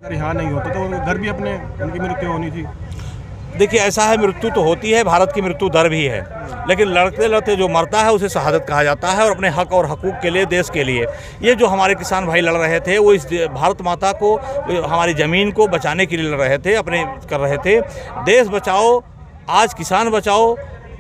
अगर यहाँ नहीं होते तो घर भी अपने उनकी मृत्यु होनी थी। देखिए, ऐसा है, मृत्यु तो होती है, भारत की मृत्यु दर भी है, लेकिन लड़ते लड़ते जो मरता है उसे शहादत कहा जाता है। और अपने हक और हकूक़ के लिए, देश के लिए, ये जो हमारे किसान भाई लड़ रहे थे, वो इस भारत माता को, हमारी ज़मीन को बचाने के लिए लड़ रहे थे, अपने कर रहे थे। देश बचाओ आज किसान बचाओ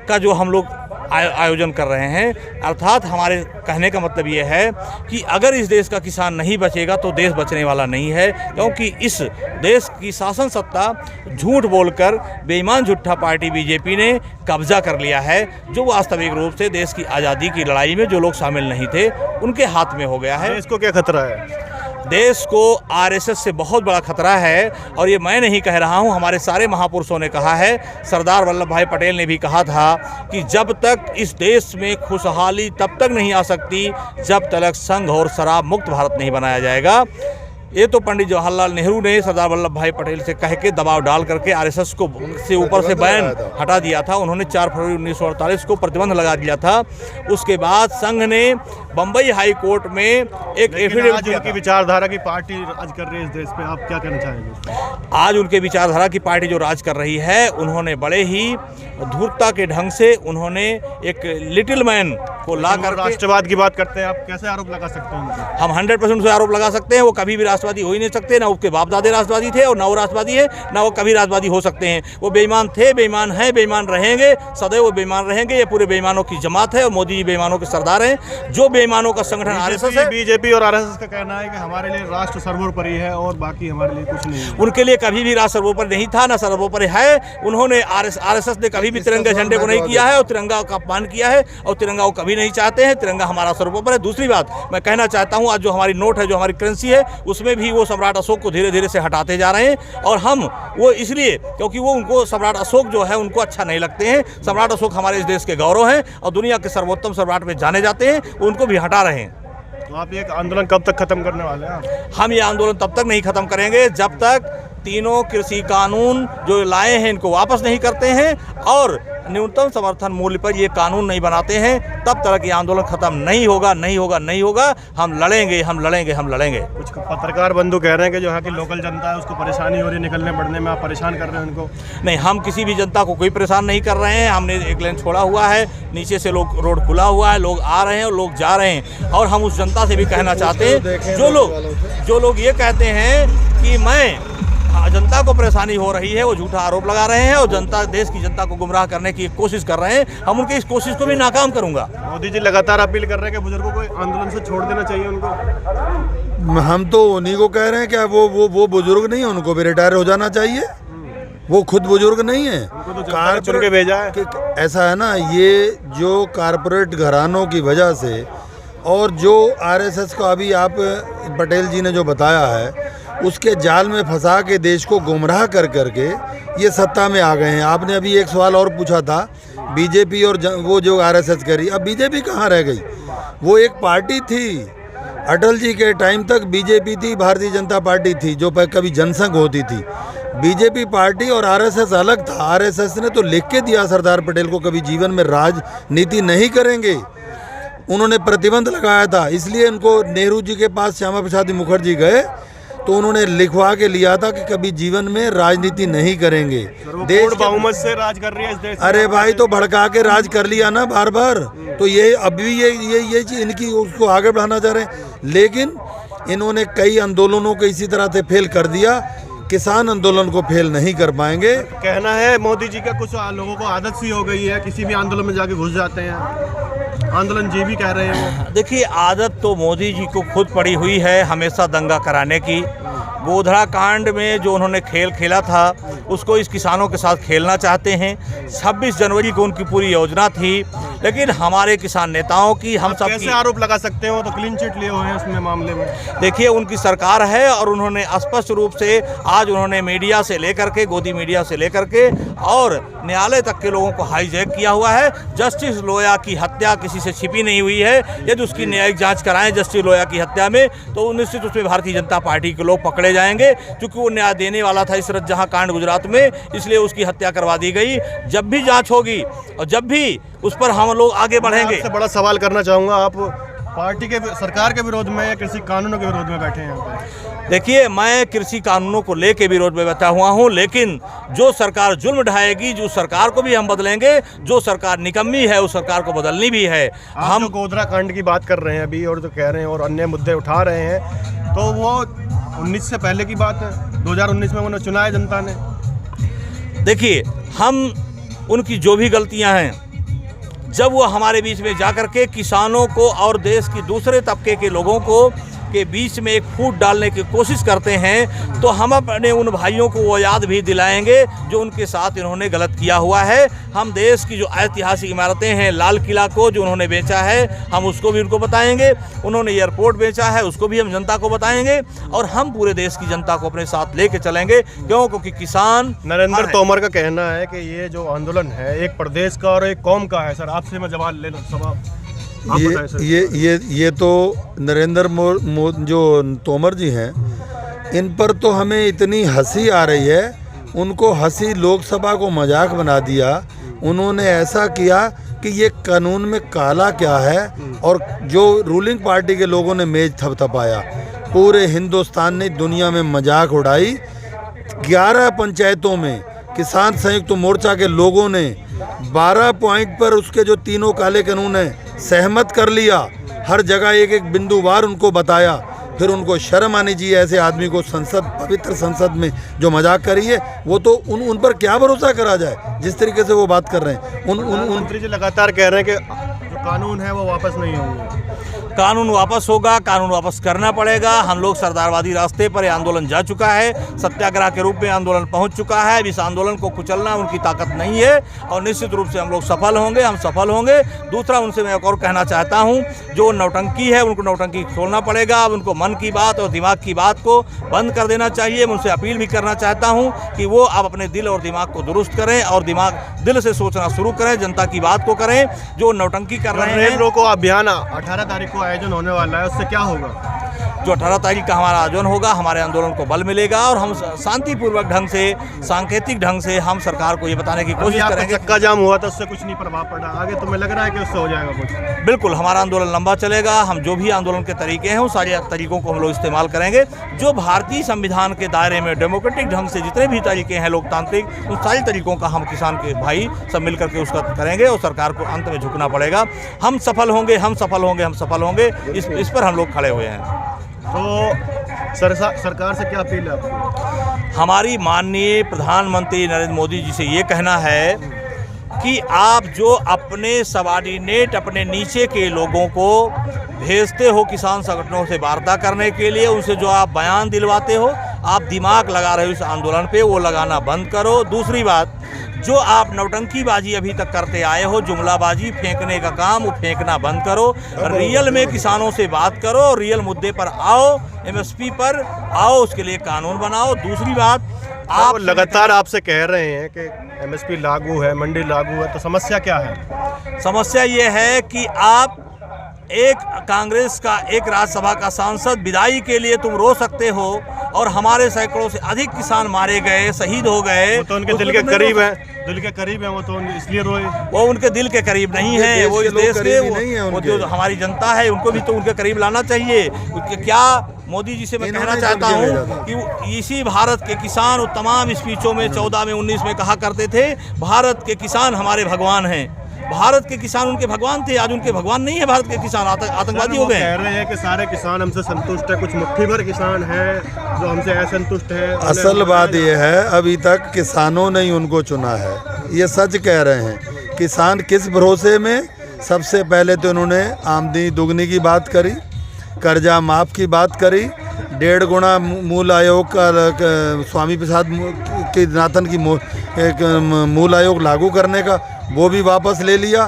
का जो हम लोग आयोजन कर रहे हैं, अर्थात हमारे कहने का मतलब ये है कि अगर इस देश का किसान नहीं बचेगा तो देश बचने वाला नहीं है, क्योंकि इस देश की शासन सत्ता झूठ बोलकर बेईमान झूठा पार्टी बीजेपी ने कब्जा कर लिया है, जो वास्तविक रूप से देश की आज़ादी की लड़ाई में जो लोग शामिल नहीं थे उनके हाथ में हो गया है। इसको क्या खतरा है? देश को आरएसएस से बहुत बड़ा खतरा है, और ये मैं नहीं कह रहा हूँ, हमारे सारे महापुरुषों ने कहा है। सरदार वल्लभ भाई पटेल ने भी कहा था कि जब तक इस देश में खुशहाली तब तक नहीं आ सकती जब तक संघ और शराब मुक्त भारत नहीं बनाया जाएगा। ये तो पंडित जवाहरलाल नेहरू ने सरदार वल्लभ भाई पटेल से कह के दबाव डाल करके आरएसएस को से ऊपर से बैन हटा दिया था। उन्होंने 4 फरवरी 1948 को प्रतिबंध लगा दिया था। उसके बाद संघ ने बम्बई हाई कोर्ट में एक एफिडेविट दिया। उनकी विचारधारा की पार्टी राज कर रही है इस देश पे, आप क्या कहना चाहेंगे? आज उनके विचारधारा की पार्टी जो राज कर रही है, उन्होंने बड़े ही धूर्तता के ढंग से उन्होंने एक लिटिल मैन को ला कर राष्ट्रवाद की बात करते हैं, आप कैसे आरोप लगा सकते हैं? हम 100% उसे आरोप लगा सकते हैं। वो कभी भी राष्ट्रवादी हो ही नहीं सकते, ना उसके बाप दादे राष्ट्रवादी थे और ना वो राष्ट्रवादी है, ना वो कभी राष्ट्रवादी हो सकते हैं। वो बेईमान थे, बेईमान हैं, बेईमान रहेंगे, सदैव वो बेईमान रहेंगे। ये पूरे बेईमानों की जमात है और मोदी जी बेईमानों के सरदार हैं। जो बेईमानों का संगठन आरएसएस है, बीजेपी और आरएसएस का कहना है कि हमारे लिए राष्ट्र सर्वोपरि है और बाकी हमारे लिए कुछ नहीं है। उनके लिए कभी भी राष्ट्र सर्वोपरि नहीं था, ना सर्वोपरि है। उन्होंने आरएसएस ने कभी भी तिरंगे झंडे को नहीं किया है और तिरंगा का अपमान किया है, और तिरंगा वो कभी नहीं चाहते हैं। तिरंगा हमारा सर्वोपरि है। दूसरी बात मैं कहना चाहता हूँ, आज जो हमारी नोट है, जो हमारी करेंसी है, उसमें भी वो सम्राट अशोक को धीरे धीरे से हटाते जा रहे हैं। और हम वो इसलिए क्योंकि वो उनको सम्राट अशोक जो है उनको अच्छा नहीं लगते हैं। सम्राट अशोक हमारे इस देश के गौरव हैं और दुनिया के सर्वोत्तम सम्राट में जाने जाते हैं, उनको भी हटा रहे हैं। तो आप ये आंदोलन कब तक खत्म करने वाले हैं? हम ये आंदोलन तब तक नहीं खत्म करेंगे जब तक तीनों कृषि कानून जो लाए हैं इनको वापस नहीं करते हैं और न्यूनतम समर्थन मूल्य पर ये कानून नहीं बनाते हैं, तब तक ये आंदोलन खत्म नहीं होगा, नहीं होगा, नहीं होगा। हम लड़ेंगे, हम लड़ेंगे, हम लड़ेंगे। कुछ पत्रकार बंधु कह रहे हैं कि जो यहाँ की लोकल जनता है उसको परेशानी हो रही है निकलने पड़ने में, आप परेशान कर रहे हैं उनको? नहीं, हम किसी भी जनता को कोई परेशान नहीं कर रहे हैं। हमने एक लेन छोड़ा हुआ है, नीचे से लोग रोड खुला हुआ है, लोग आ रहे हैं और लोग जा रहे हैं। और हम उस जनता से भी कहना चाहते हैं, जो लोग ये कहते हैं कि मैं जनता को परेशानी हो रही है, वो झूठा आरोप लगा रहे हैं और जनता, देश की जनता को गुमराह करने की कोशिश कर रहे हैं। हम उनकी इस कोशिश को भी नाकाम करूंगा। मोदी जी लगातार अपील कर रहे हैं कि बुजुर्गों को आंदोलन से छोड़ देना चाहिए उनको। हम तो उन्हीं को कह रहे हैं, क्या वो बुजुर्ग नहीं है, उनको भी रिटायर हो जाना चाहिए। वो खुद बुजुर्ग नहीं है, कार चुन के भेजा है। ऐसा है ना, ये जो कारपोरेट घरानों की वजह से और जो आरएसएस का अभी आप पटेल जी ने जो बताया है, उसके जाल में फंसा के देश को गुमराह कर करके ये सत्ता में आ गए हैं। आपने अभी एक सवाल और पूछा था, बीजेपी और वो जो आरएसएस करी, अब बीजेपी कहाँ रह गई? वो एक पार्टी थी, अटल जी के टाइम तक बीजेपी थी, भारतीय जनता पार्टी थी, जो कभी जनसंघ होती थी। बीजेपी पार्टी और आरएसएस अलग था। आरएसएस ने तो लिख के दिया सरदार पटेल को, कभी जीवन में राजनीति नहीं करेंगे। उन्होंने प्रतिबंध लगाया था, इसलिए उनको नेहरू जी के पास श्यामा प्रसाद मुखर्जी गए तो उन्होंने लिखवा के लिया था कि कभी जीवन में राजनीति नहीं करेंगे। देश बहुमत से राज कर रही है इस देश। अरे भाई, तो भड़का के राज कर लिया ना बार बार, तो ये अभी ये चीज इनकी उसको आगे बढ़ाना चाह रहे हैं। लेकिन इन्होंने कई आंदोलनों को इसी तरह से फेल कर दिया, किसान आंदोलन को फेल नहीं कर पाएंगे। कहना है मोदी जी का, कुछ लोगों को आदत सी हो गई है, किसी भी आंदोलन में जाके घुस जाते हैं। आंदोलन जी भी कह रहे हैं। देखिए, आदत तो मोदी जी को खुद पड़ी हुई है हमेशा दंगा कराने की। गोधरा कांड में जो उन्होंने खेल खेला था उसको इस किसानों के साथ खेलना चाहते हैं। 26 जनवरी को उनकी पूरी योजना थी, लेकिन हमारे किसान नेताओं की, हम सब कैसे आरोप लगा सकते हो? तो क्लीन चिट लिए हुए हैं उसमें मामले में। देखिए, उनकी सरकार है और उन्होंने स्पष्ट रूप से आज उन्होंने मीडिया से लेकर के, गोदी मीडिया से लेकर के और न्यायालय तक के लोगों को हाईजैक किया हुआ है। जस्टिस लोया की हत्या किसी से छिपी नहीं हुई है। यदि उसकी न्यायिक जांच कराएं जस्टिस लोया की हत्या में, तो निश्चित उसमें भारतीय जनता पार्टी के लोग पकड़े जाएंगे, क्योंकि वो न्याय देने वाला था इस जहां कांड गुजरात में, इसलिए उसकी हत्या करवा दी गई। जब भी जांच होगी और जब भी उस पर हम लोग आगे बढ़ेंगे। आपसे बड़ा सवाल करना चाहूँगा, आप पार्टी के, सरकार के विरोध में या कृषि कानूनों के विरोध में बैठे हैं? देखिए, मैं कृषि कानूनों को लेके विरोध में बैठा हुआ हूं, लेकिन जो सरकार जुल्म ढाएगी, जो सरकार को भी हम बदलेंगे। जो सरकार निकम्मी है उस सरकार को बदलनी भी है। हम जो गोधरा कांड की बात कर रहे हैं अभी और जो कह रहे हैं और अन्य मुद्दे उठा रहे हैं, तो वो 19 से पहले की बात है। 2019 में उन्हें चुना है जनता ने। देखिए, हम उनकी जो भी गलतियां हैं, जब वो हमारे बीच में जाकर के किसानों को और देश की दूसरे तबके के लोगों को के बीच में एक फूट डालने की कोशिश करते हैं, तो हम अपने उन भाइयों को वो याद भी दिलाएंगे जो उनके साथ इन्होंने गलत किया हुआ है। हम देश की जो ऐतिहासिक इमारतें हैं, लाल किला को जो उन्होंने बेचा है, हम उसको भी उनको बताएंगे। उन्होंने एयरपोर्ट बेचा है, उसको भी हम जनता को बताएंगे। और हम पूरे देश की जनता को अपने साथ लेके चलेंगे, क्योंकि किसान। नरेंद्र तोमर का कहना है कि ये जो आंदोलन है एक प्रदेश का और एक कौम का है। सर, आपसे मैं जवाब लेना सवाल ये तो नरेंद्र जो तोमर जी हैं, इन पर तो हमें इतनी हंसी आ रही है। उनको हंसी लोकसभा को मजाक बना दिया। उन्होंने ऐसा किया कि ये कानून में काला क्या है, और जो रूलिंग पार्टी के लोगों ने मेज थपथपाया। पूरे हिंदुस्तान ने, दुनिया में मजाक उड़ाई। 11 पंचायतों में किसान संयुक्त मोर्चा के लोगों ने 12 पॉइंट पर उसके जो तीनों काले कानून हैं सहमत कर लिया। हर जगह एक एक बिंदुवार उनको बताया। फिर उनको शर्म आनी चाहिए ऐसे आदमी को संसद, पवित्र संसद में जो मजाक करी है। वो तो उन पर क्या भरोसा करा जाए जिस तरीके से वो बात कर रहे हैं। मंत्री जी लगातार कह रहे हैं कि जो कानून है वो वापस नहीं होंगे। कानून वापस होगा, कानून वापस करना पड़ेगा। हम लोग सरदारवादी रास्ते पर ये आंदोलन जा चुका है, सत्याग्रह के रूप में आंदोलन पहुंच चुका है। अब इस आंदोलन को कुचलना उनकी ताकत नहीं है, और निश्चित रूप से हम लोग सफल होंगे, हम सफल होंगे। दूसरा, उनसे मैं एक और कहना चाहता हूं, जो नौटंकी है उनको नौटंकी छोड़ना पड़ेगा। अब उनको मन की बात और दिमाग की बात को बंद कर देना चाहिए। मैं उनसे अपील भी करना चाहता हूँ कि वो अब अपने दिल और दिमाग को दुरुस्त करें और दिल से सोचना शुरू करें, जनता की बात को करें। जो नौटंकी कर रहे हैं, रेल रोको अभियान 18 तारीख को आयोजन होने वाला है, उससे क्या होगा? जो 18 तारीख का हमारा आयोजन होगा, हमारे आंदोलन को बल मिलेगा, और हम शांतिपूर्वक ढंग से, सांकेतिक ढंग से हम सरकार को ये बताने की कोशिश करेंगे। चक्का जाम हुआ था, उससे कुछ नहीं प्रभाव पड़ा, आगे तुम्हें लग रहा है कि उससे हो जाएगा कुछ? बिल्कुल, हमारा आंदोलन लंबा चलेगा। हम जो भी आंदोलन के तरीके हैं, उन सारे तरीकों को हम लोग इस्तेमाल करेंगे। जो भारतीय संविधान के दायरे में डेमोक्रेटिक ढंग से जितने भी तरीके हैं लोकतांत्रिक, उन सारे तरीकों का हम किसान के भाई सब मिल करके उसका करेंगे, और सरकार को अंत में झुकना पड़ेगा। हम सफल होंगे, हम सफल होंगे, हम सफल होंगे। इस पर हम लोग खड़े हुए हैं। तो सरकार से क्या अपील है आपकी? हमारी माननीय प्रधानमंत्री नरेंद्र मोदी जी से ये कहना है कि आप जो अपने सबऑर्डिनेट, अपने नीचे के लोगों को भेजते हो किसान संगठनों से वार्ता करने के लिए, उनसे जो आप बयान दिलवाते हो, आप दिमाग लगा रहे हो इस आंदोलन पे, वो लगाना बंद करो। दूसरी बात, जो आप नौटंकीबाजी अभी तक करते आए हो, जुमलाबाजी, फेंकने का काम, वो फेंकना बंद करो। रियल में किसानों से बात करो, रियल मुद्दे पर आओ, एमएसपी पर आओ, उसके लिए कानून बनाओ। दूसरी बात, आप लगातार आपसे कह रहे हैं कि एमएसपी लागू है, मंडी लागू है, तो समस्या क्या है? समस्या ये है कि आप एक कांग्रेस का एक राज्यसभा का सांसद विदाई के लिए तुम रो सकते हो, और हमारे सैकड़ों से अधिक किसान मारे गए, शहीद हो गए। वो तो उनके दिल के करीब है, दिल के करीब है, वो तो इसलिए रोए। वो उनके दिल के करीब नहीं है, वो इस देश के, वो जो हमारी जनता है उनको भी तो उनके करीब लाना चाहिए। क्या मोदी जी से मैं कहना चाहता हूँ कि इसी भारत के किसान, वो तमाम स्पीचों में 14 में 19 में कहा करते थे, भारत के किसान हमारे भगवान हैं। भारत के किसान उनके भगवान थे, आज उनके भगवान नहीं है। भारत के किसान आतंकवादी हो गए। कह रहे हैं कि सारे किसान हमसे संतुष्ट है, कुछ मुट्ठी भर किसान हैं जो हमसे असंतुष्ट हैं। असल बात यह है, अभी तक किसानों ने ही उनको चुना है, ये सच कह रहे हैं। किसान किस भरोसे में? सबसे पहले तो उन्होंने आमदनी दुगनी की बात करी, कर्जा माफ़ की बात करी, 1.5 गुना मूल आयोग का, स्वामी प्रसाद के नाथन की मूल आयोग लागू करने का, वो भी वापस ले लिया।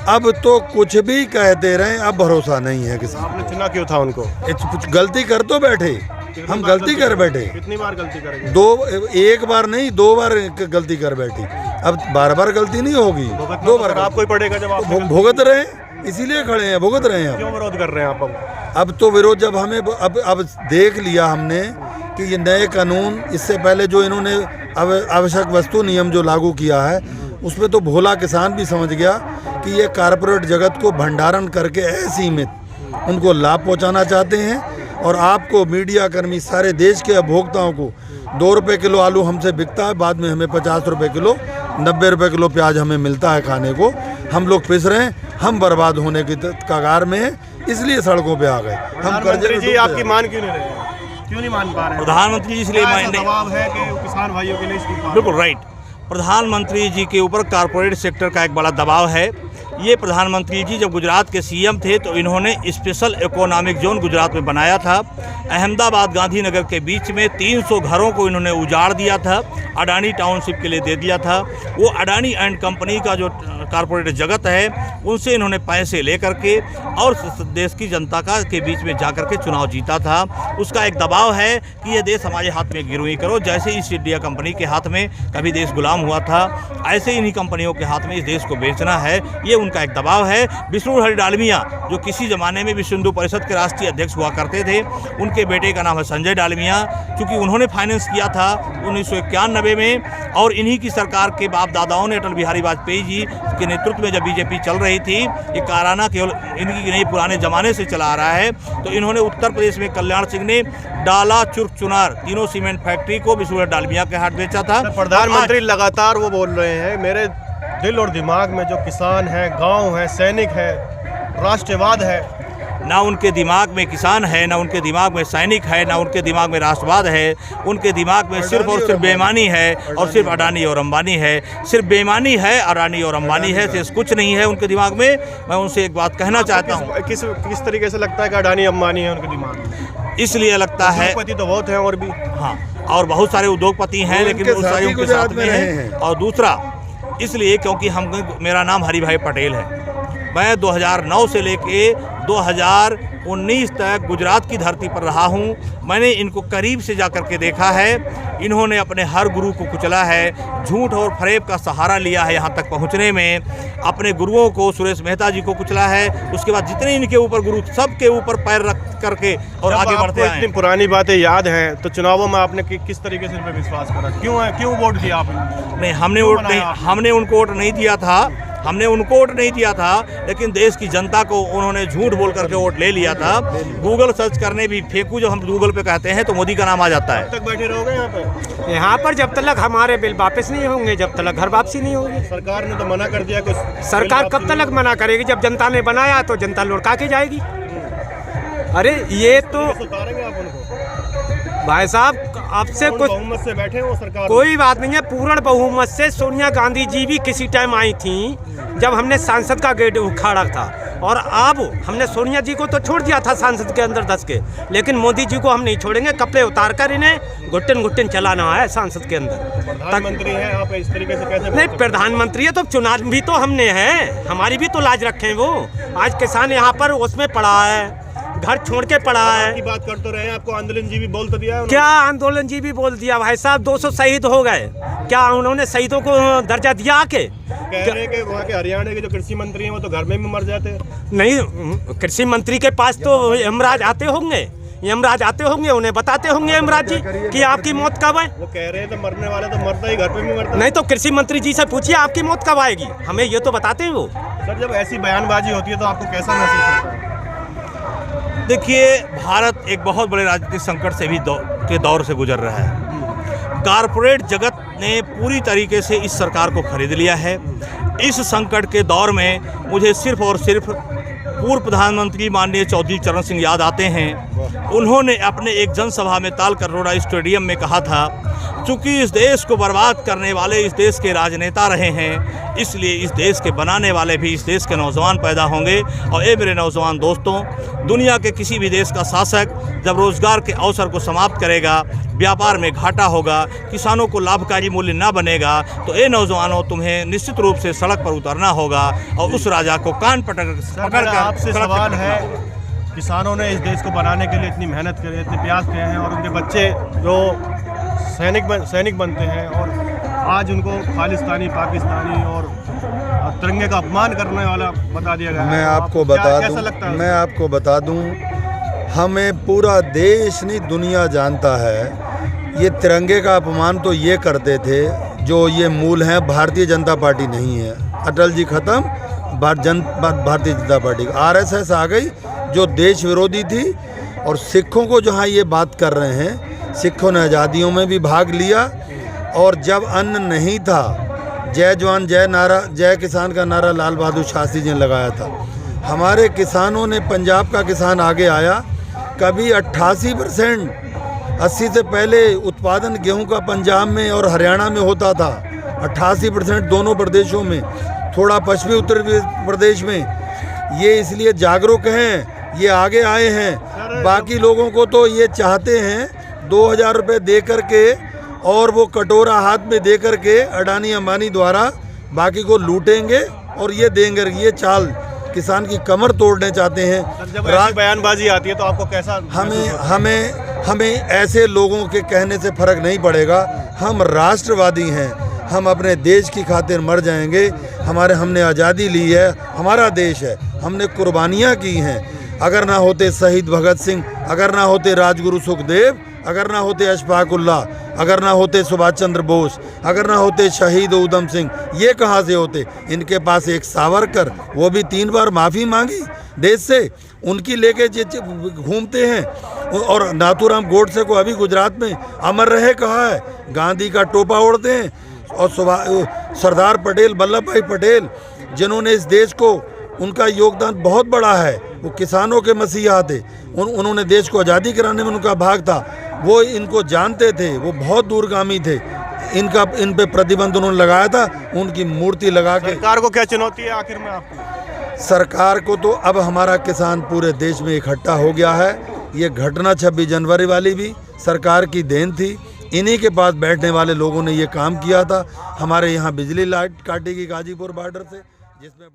अब तो कुछ भी कहते रहे, अब भरोसा नहीं है किसी। आपने चुना क्यों था उनको? कुछ गलती कर तो बैठे, हम गलती कर बैठे। कितनी बार गलती करेंगे? एक बार नहीं, 2 बार गलती कर बैठी। अब बार गलती नहीं होगी, 2 बार आपको ही पड़ेगा। जब आप भुगत रहे, इसीलिए खड़े हैं, भुगत रहे हैं। क्यों विरोध कर रहे हैं आप? अब तो विरोध, जब हमें अब देख लिया हमने कि ये नए कानून, इससे पहले जो इन्होंने आवश्यक वस्तु नियम जो लागू किया है, उसमें तो भोला किसान भी समझ गया कि ये कारपोरेट जगत को भंडारण करके असीमित उनको लाभ पहुंचाना चाहते हैं। और आपको मीडिया कर्मी सारे देश के उपभोक्ताओं को 2 रुपये किलो आलू हमसे बिकता है, बाद में हमें 50 रुपये किलो 90 रुपये किलो प्याज हमें मिलता है खाने को। हम लोग पिस रहे हैं, हम बर्बाद होने की कगार में हैं, इसलिए सड़कों पे आ गए। हम प्रधानमंत्री जी आपकी मान क्यों नहीं रहे हैं? क्यों नहीं मान पा रहे हैं? प्रधानमंत्री जी इसलिए क्या ऐसा मायने दबाव है कि वो किसान भाइयों के लिए इस्तीफा? बिल्कुल राइट। प्रधानमंत्री जी के ऊपर कारपोरेट सेक्टर का एक बड़ा दबाव है। ये प्रधानमंत्री जी जब गुजरात के सीएम थे तो इन्होंने स्पेशल इकोनॉमिक जोन गुजरात में बनाया था। अहमदाबाद गांधीनगर के बीच में 300 घरों को इन्होंने उजाड़ दिया था, अडानी टाउनशिप के लिए दे दिया था। वो अडानी एंड कंपनी का जो कारपोरेट जगत है उनसे इन्होंने पैसे लेकर के और देश की जनता के बीच में जाकर के चुनाव जीता था। उसका एक दबाव है कि ये देश हमारे हाथ में गिरवी करो। जैसे ईस्ट इंडिया कंपनी के हाथ में कभी देश गुलाम हुआ था, ऐसे इन्हीं कंपनियों के हाथ में इस देश को बेचना है, ये उनका एक दबाव है। विष्णुहरि डालमिया जो किसी ज़माने में विश्व हिंदू परिषद के राष्ट्रीय अध्यक्ष हुआ करते थे, उनके बेटे का नाम है संजय डालमिया। चूँकि उन्होंने फाइनेंस किया था 1991 में, और इन्हीं की सरकार के बाप दादाओं ने अटल बिहारी वाजपेयी जी के नेतृत्व में जब बीजेपी चल रही थी, ये काराना केवल इनकी नहीं पुराने ज़माने से चला आ रहा है। तो इन्होंने उत्तर प्रदेश में कल्याण सिंह ने डाला, चुर्क, चुनार तीनों सीमेंट फैक्ट्री को विष्णुहरि डालमिया के हाथ बेचा था। प्रधानमंत्री लगातार वो बोल रहे हैं, मेरे दिल और दिमाग में जो किसान है, गांव है, सैनिक है, राष्ट्रवाद है। ना उनके दिमाग में किसान है, ना उनके दिमाग में सैनिक है, ना उनके दिमाग में राष्ट्रवाद है। उनके दिमाग में सिर्फ और सिर्फ बेईमानी है और सिर्फ अडानी और अंबानी है। सिर्फ बेईमानी है, अडानी और अंबानी है, सिर्फ कुछ नहीं है उनके दिमाग में। मैं उनसे एक बात कहना चाहता हूँ। किस तरीके से लगता है कि अडानी अंबानी है उनके दिमाग में? इसलिए लगता है, उद्योगपति तो बहुत हैं और भी, हाँ, और बहुत सारे उद्योगपति हैं, लेकिन बहुत सारे उनके साथ में हैं। और दूसरा इसलिए क्योंकि मेरा नाम हरि भाई पटेल है। मैं 2009 से लेके 2019 तक गुजरात की धरती पर रहा हूँ। मैंने इनको करीब से जाकर के देखा है। इन्होंने अपने हर गुरु को कुचला है, झूठ और फरेब का सहारा लिया है यहाँ तक पहुँचने में। अपने गुरुओं को, सुरेश मेहता जी को कुचला है। उसके बाद जितने इनके ऊपर गुरु, सब के ऊपर पैर रख करके और आगे बढ़ते हैं। इतनी पुरानी बातें याद हैं, तो चुनावों में आपने किस तरीके से इन पर विश्वास करा? क्यों वोट दिया आपने? नहीं, हमने उनको वोट नहीं दिया था। हमने उनको वोट नहीं दिया था, लेकिन देश की जनता को उन्होंने झूठ बोल करके वोट ले लिया था। गूगल सर्च करने भी फेंकू, जब हम गूगल पे कहते हैं तो मोदी का नाम आ जाता है। कब तक बैठे रहोगे यहाँ पे? यहाँ पर जब तक हमारे बिल वापस नहीं होंगे, जब तक घर वापसी नहीं होगी। सरकार ने तो मना कर दिया कुछ। सरकार कब तक मना करेगी? जब जनता ने बनाया तो जनता लौटा के जाएगी। अरे ये तो उतारेंगे आप उनको? भाई साहब, आपसे कुछ बहुमत से बैठे हैं वो सरकार? कोई बात नहीं है। पूर्ण बहुमत से सोनिया गांधी जी भी किसी टाइम आई थी जब हमने सांसद का गेट उखाड़ा था, और अब हमने सोनिया जी को तो छोड़ दिया था सांसद के अंदर 10 के, लेकिन मोदी जी को हम नहीं छोड़ेंगे। कपड़े उतार कर इन्हें घुट्टन चलाना है सांसद के अंदर। प्रधानमंत्री हैं आप, इस तरीके से कैसे? नहीं, प्रधानमंत्री है तो चुनाव भी तो हमने है, हमारी भी तो लाज रखें वो। आज किसान यहाँ पर उसमें पड़ा है, घर छोड़ के पड़ा है। की बात करते रहे, आपको आंदोलन जी भी बोल तो दिया है? क्या आंदोलन जी भी बोल दिया? भाई साहब 200 शहीद हो गए, क्या उन्होंने शहीदों को दर्जा दिया आके? कह रहे हैं कि वहाँ के हरियाणा के जो कृषि मंत्री हैं वो तो घर में भी मर जाते हैं। नहीं, कृषि मंत्री के पास तो यमराज आते होंगे, यमराज आते होंगे, उन्हें बताते होंगे यमराज जी कि आपकी मौत कब है। वो कह रहे हैं तो मरने वाला तो मरता ही, घर पे भी मरता। नहीं तो कृषि मंत्री जी से पूछिए आपकी मौत कब आएगी, हमें ये तो बताते हैं वो। सर, जब ऐसी बयानबाजी होती है तो आपको कैसा महसूस होता है? देखिए, भारत एक बहुत बड़े राजनीतिक संकट से भी के दौर से गुजर रहा है। कारपोरेट जगत ने पूरी तरीके से इस सरकार को खरीद लिया है। इस संकट के दौर में मुझे सिर्फ और सिर्फ पूर्व प्रधानमंत्री माननीय चौधरी चरण सिंह याद आते हैं। उन्होंने अपने एक जनसभा में ताल करोड़ा स्टेडियम में कहा था, चूँकि इस देश को बर्बाद करने वाले इस देश के राजनेता रहे हैं, इसलिए इस देश के बनाने वाले भी इस देश के नौजवान पैदा होंगे। और ये मेरे नौजवान दोस्तों, दुनिया के किसी भी देश का शासक जब रोजगार के अवसर को समाप्त करेगा, व्यापार में घाटा होगा, किसानों को लाभकारी मूल्य ना बनेगा, तो ये नौजवानों तुम्हें निश्चित रूप से सड़क पर उतरना होगा और उस राजा को कान पकड़ कर आपसे सवाल है, किसानों ने इस देश को बनाने के लिए इतनी मेहनत करी, इतने प्रयास किए हैं, और उनके बच्चे जो सैनिक बनते हैं और आज उनको खालिस्तानी, पाकिस्तानी और तिरंगे का अपमान करने वाला बता दिया गया है। मैं आपको बता दूं, हमें पूरा देश नहीं दुनिया जानता है। ये तिरंगे का अपमान तो ये करते थे जो ये मूल हैं, भारतीय जनता पार्टी नहीं है। अटल जी खत्म, भारतीय जनता पार्टी, RSS आ गई जो देश विरोधी थी। और सिखों को जहाँ ये बात कर रहे हैं, सिखों ने आज़ादियों में भी भाग लिया, और जब अन्न नहीं था, जय जवान जय किसान का नारा लाल बहादुर शास्त्री जी ने लगाया था। हमारे किसानों ने, पंजाब का किसान आगे आया, कभी 88% 80 से पहले उत्पादन गेहूं का पंजाब में और हरियाणा में होता था, 88% दोनों प्रदेशों में, थोड़ा पश्चिमी उत्तर प्रदेश में। ये इसलिए जागरूक हैं, ये आगे आए हैं। बाकी लोगों को तो ये चाहते हैं 2000 रुपये दे करके, और वो कटोरा हाथ में दे करके अडानी अंबानी द्वारा बाकी को लूटेंगे और ये देंगे। ये चाल किसान की कमर तोड़ने चाहते हैं। जब ऐसी बयानबाजी आती है तो आपको कैसा? हमें ऐसे लोगों के कहने से फर्क नहीं पड़ेगा। हम राष्ट्रवादी हैं, हम अपने देश की खातिर मर जाएंगे। हमने आज़ादी ली है, हमारा देश है, हमने कुर्बानियाँ की हैं। अगर ना होते शहीद भगत सिंह, अगर ना होते राजगुरु सुखदेव, अगर ना होते अशफाक उल्लाह, अगर ना होते सुभाष चंद्र बोस, अगर ना होते शहीद उधम सिंह, ये कहाँ से होते? इनके पास एक सावरकर, वो भी 3 बार माफ़ी मांगी देश से, उनकी लेके घूमते हैं। और नाथूराम गोडसे को अभी गुजरात में अमर रहे कहा है, गांधी का टोपा ओढ़ते हैं। और सरदार पटेल, वल्लभ भाई पटेल, जिन्होंने इस देश को, उनका योगदान बहुत बड़ा है, वो किसानों के मसीहा थे। उन्होंने देश को आज़ादी कराने में उनका भाग था। वो इनको जानते थे, वो बहुत दूरगामी थे। इन पे प्रतिबंध उन्होंने लगाया था, उनकी मूर्ति लगा के। सरकार को क्या चुनौती है आखिर में आपको? सरकार को तो अब हमारा किसान पूरे देश में इकट्ठा हो गया है। ये घटना 26 जनवरी वाली भी सरकार की देन थी। इन्हीं के पास बैठने वाले लोगों ने ये काम किया था। हमारे यहाँ बिजली लाइट काटेगी गाजीपुर बॉर्डर से, जिसमें